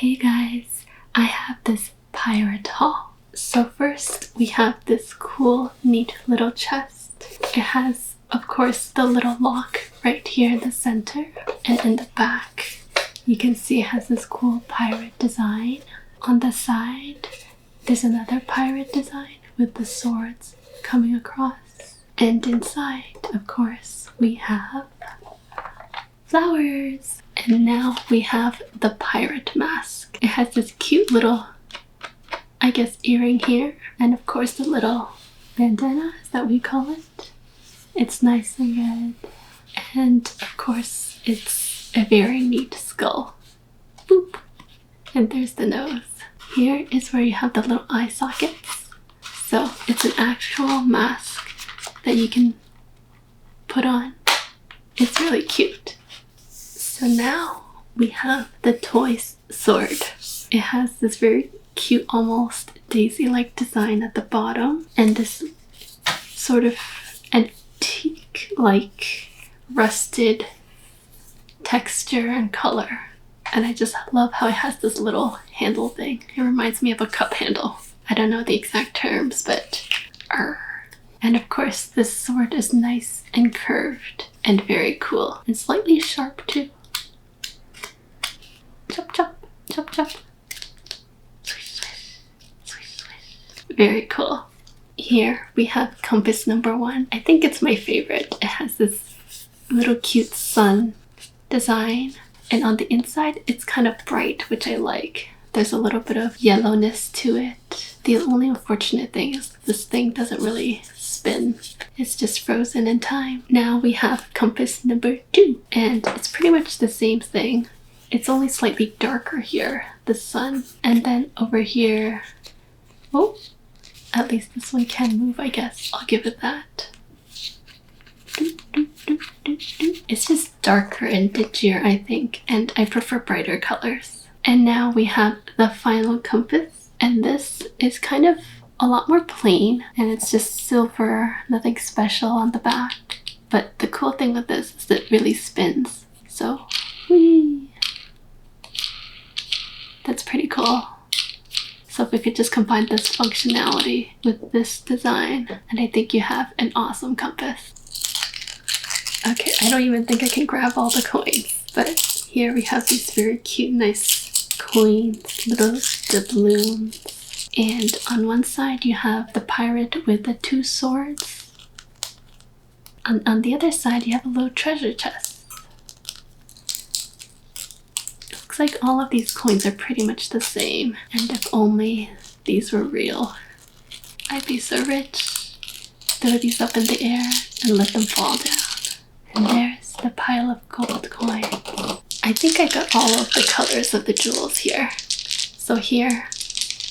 Hey guys, I have this pirate haul. So first we have this cool, neat little chest. It has, of course, the little lock right here in the center, and in the back you can see it has this cool pirate design. On the side there's another pirate design with the swords coming across, and inside, of course, we have flowers. And now we have the pirate mask. It has this cute little, I guess, earring here, and of course the little bandana, is that what we call it? It's nice and red, and of course it's a very neat skull. Boop! And there's the nose. Here is where you have the little eye sockets. So it's an actual mask that you can put on. It's really cute. So now we have the toy sword. It has this very cute, almost daisy-like design at the bottom, and this sort of antique-like rusted texture and color. And I just love how it has this little handle thing. It reminds me of a cup handle. I don't know the exact terms, but And of course this sword is nice and curved and very cool, and slightly sharp too. Chop chop, chop chop. Swish swish, swish swish. Very cool. Here we have compass number 1. I think it's my favorite. It has this little cute sun design, and on the inside it's kind of bright, which I like. There's a little bit of yellowness to it. The only unfortunate thing is this thing doesn't really spin. It's just frozen in time. Now we have compass number 2, and it's pretty much the same thing. It's only slightly darker here, the sun. And then over here, oh, at least this one can move, I guess. I'll give it that. It's just darker and dingier, I think, and I prefer brighter colors. And now we have the final compass, and this is kind of a lot more plain, and it's just silver, nothing special on the back. But the cool thing with this is that it really spins. So, whee! That's pretty cool. So if we could just combine this functionality with this design, and I think you have an awesome compass. Okay, I don't even think I can grab all the coins, but here we have these very cute, nice coins, little doubloons. And on one side you have the pirate with the 2 swords. On the other side you have a little treasure chest. Looks like all of these coins are pretty much the same, and if only these were real, I'd be so rich. Throw these up in the air and let them fall down. And there's the pile of gold coins. I think I got all of the colors of the jewels here. So here,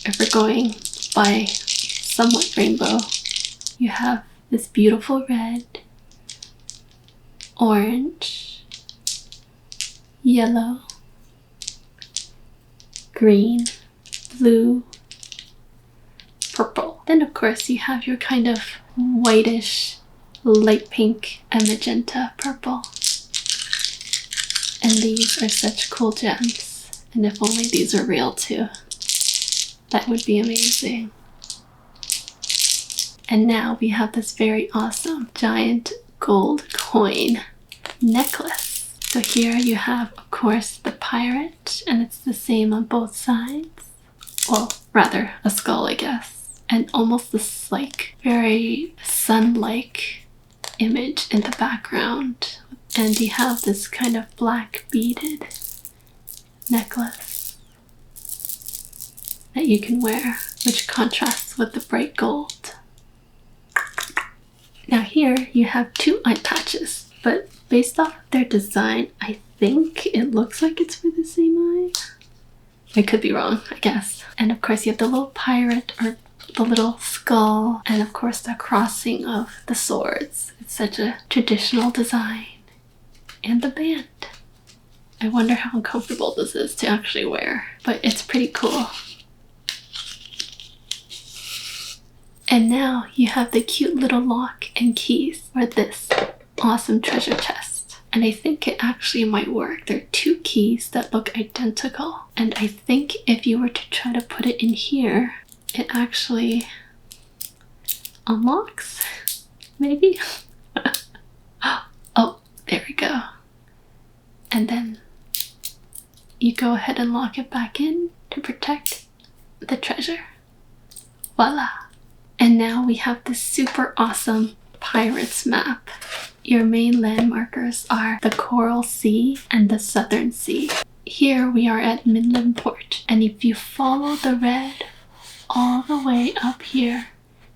if we're going by somewhat rainbow, you have this beautiful red, orange, yellow, green, blue, purple. Then of course you have your kind of whitish, light pink, and magenta purple. And these are such cool gems. And if only these were real too. That would be amazing. And now we have this very awesome giant gold coin necklace. So here you have, of course, the pirate, and it's the same on both sides. Well, rather, a skull, I guess. And almost this, like, very sun-like image in the background. And you have this kind of black beaded necklace that you can wear, which contrasts with the bright gold. Now here you have 2 eye patches, but based off of their design, I think it looks like it's for the same eye. I could be wrong, I guess. And of course you have the little pirate, or the little skull, and of course the crossing of the swords. It's such a traditional design. And the band. I wonder how uncomfortable this is to actually wear, but it's pretty cool. And now you have the cute little lock and keys for this awesome treasure chest. and I think it actually might work. There are 2 keys that look identical, and I think if you were to try to put it in here, it actually unlocks, maybe? Oh, there we go. And then you go ahead and lock it back in to protect the treasure. Voila! And now we have this super awesome Pirates map. Your main landmarkers are the Coral Sea and the Southern Sea. Here we are at Midland Port, and if you follow the red all the way up here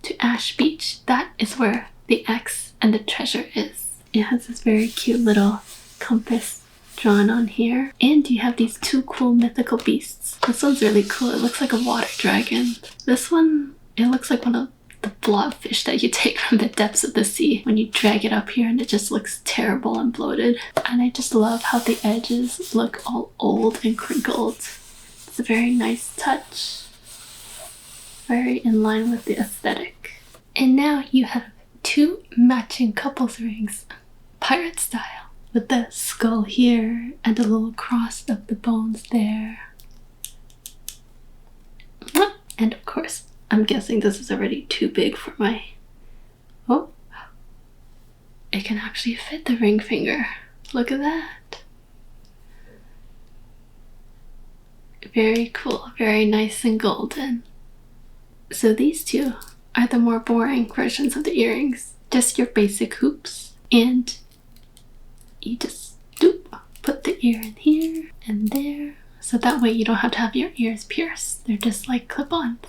to Ash Beach, that is where the X and the treasure is. It has this very cute little compass drawn on here, and you have these 2 cool mythical beasts. This one's really cool. It looks like a water dragon. This one, it looks like one of the blobfish that you take from the depths of the sea when you drag it up here, and it just looks terrible and bloated. And I just love how the edges look all old and crinkled. It's a very nice touch. Very in line with the aesthetic. And now you have 2 matching couples rings, pirate style, with the skull here and a little cross of the bones there. And of course, I'm guessing this is already too big for my... Oh, it can actually fit the ring finger. Look at that. Very cool, very nice and golden. So these 2 are the more boring versions of the earrings. Just your basic hoops, and you just put the ear in here and there, so that way you don't have to have your ears pierced. They're just like clip-ons.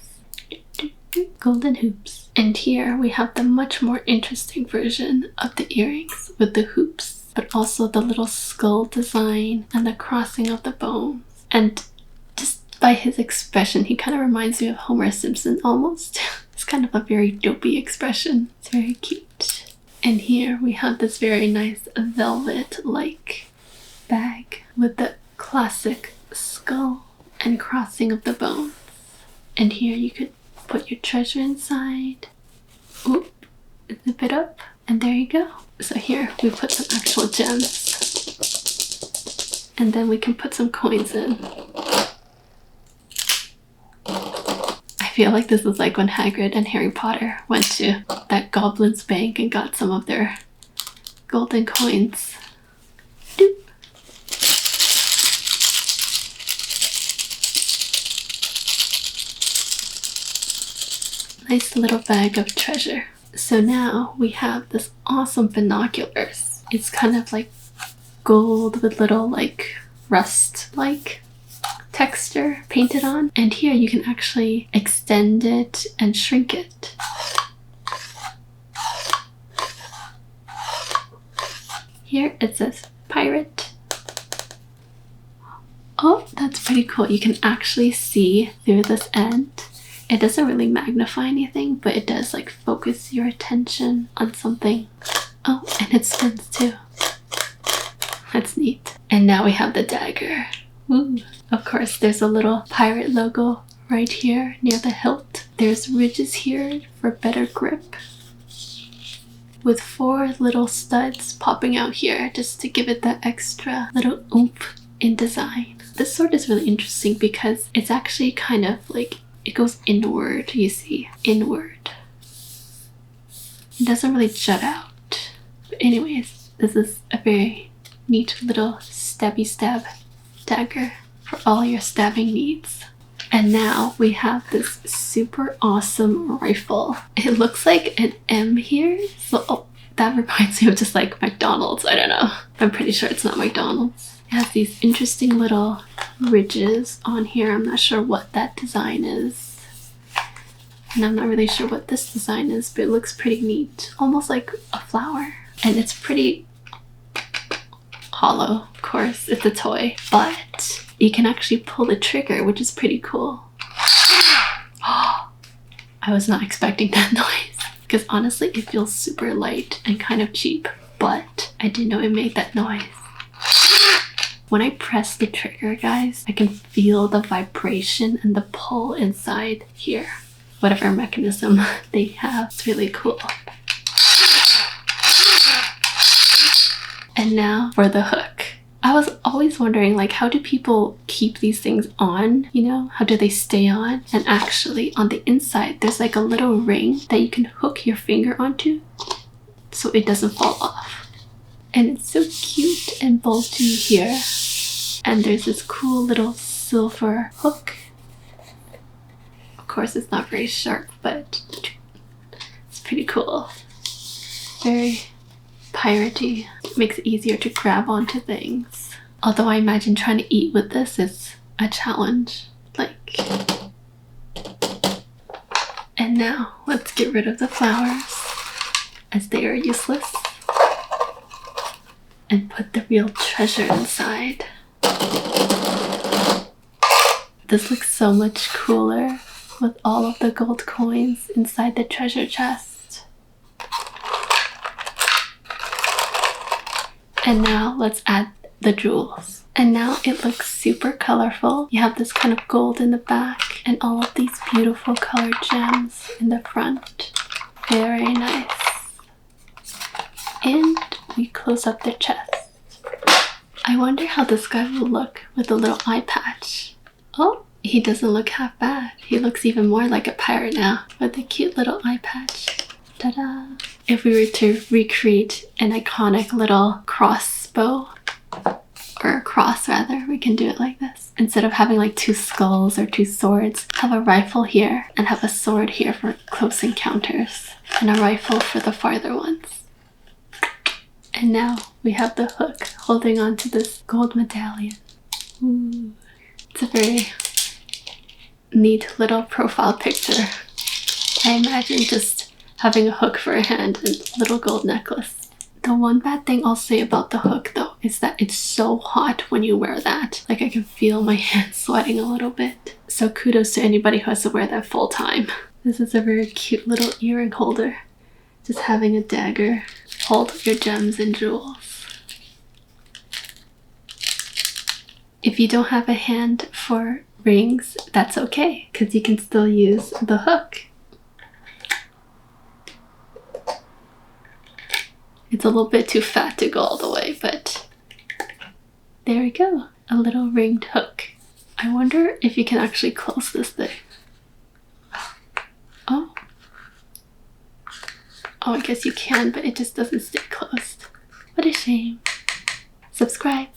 Golden hoops. And here we have the much more interesting version of the earrings with the hoops, but also the little skull design and the crossing of the bones. And just by his expression, he kind of reminds me of Homer Simpson almost. It's kind of a very dopey expression. It's very cute. And here we have this very nice velvet-like bag with the classic skull and crossing of the bones. And here you could put your treasure inside. Oop, zip it up, and there you go. So here we put some actual gems. And then we can put some coins in. I feel like this is like when Hagrid and Harry Potter went to that goblin's bank and got some of their golden coins. Doop. Nice little bag of treasure. So now we have this awesome binoculars. It's kind of like gold with little like rust-like texture painted on. And here you can actually extend it and shrink it. Here it says pirate. Oh, that's pretty cool. You can actually see through this end. It doesn't really magnify anything, but it does like focus your attention on something. Oh, and it spins too. That's neat. And now we have the dagger. Ooh. Of course, there's a little pirate logo right here near the hilt. There's ridges here for better grip, with 4 little studs popping out here just to give it that extra little oomph in design. This sword is really interesting because it's actually kind of like, it goes inward, you see, inward. It doesn't really jut out. But anyways, this is a very neat little stabby stab dagger for all your stabbing needs. And now we have this super awesome rifle. It looks like an M here, so that reminds me of just like McDonald's. I don't know. I'm pretty sure it's not McDonald's. It has these interesting little ridges on here. I'm not sure what that design is. And I'm not really sure what this design is, but it looks pretty neat. Almost like a flower. And it's pretty hollow, of course. It's a toy. But you can actually pull the trigger, which is pretty cool. I was not expecting that noise. Because honestly, it feels super light and kind of cheap. But I didn't know it made that noise. When I press the trigger, guys, I can feel the vibration and the pull inside here. Whatever mechanism they have. It's really cool. And And now for the hook. I was always wondering, like, how do people keep these things on, you know? How do they stay on? And actually on the inside there's like a little ring that you can hook your finger onto so it doesn't fall off. And it's so cute and bulgy here. And there's this cool little silver hook. Of course it's not very sharp, but it's pretty cool. Very piratey. Makes it easier to grab onto things. Although I imagine trying to eat with this is a challenge. Like... And now let's get rid of the flowers as they are useless and put the real treasure inside. This looks so much cooler with all of the gold coins inside the treasure chest. And now let's add the jewels. And now it looks super colorful. You have this kind of gold in the back and all of these beautiful colored gems in the front. Very nice. And we close up the chest. I wonder how this guy will look with a little eye patch. Oh, he doesn't look half bad. He looks even more like a pirate now with a cute little eye patch. Ta-da! If we were to recreate an iconic little crossbow, or a cross rather, we can do it like this. Instead of having like two skulls or two swords, have a rifle here and have a sword here for close encounters and a rifle for the farther ones. And now we have the hook holding on to this gold medallion. Ooh. It's a very neat little profile picture. I imagine just having a hook for a hand and a little gold necklace. The one bad thing I'll say about the hook though is that it's so hot when you wear that. Like I can feel my hands sweating a little bit. So kudos to anybody who has to wear that full time. This is a very cute little earring holder. Just having a dagger. Hold your gems and jewels. If you don't have a hand for rings, that's okay, because you can still use the hook. It's a little bit too fat to go all the way, but there we go. A little ringed hook. I wonder if you can actually close this thing. Oh. Oh, I guess you can, but it just doesn't stay closed. What a shame. Subscribe.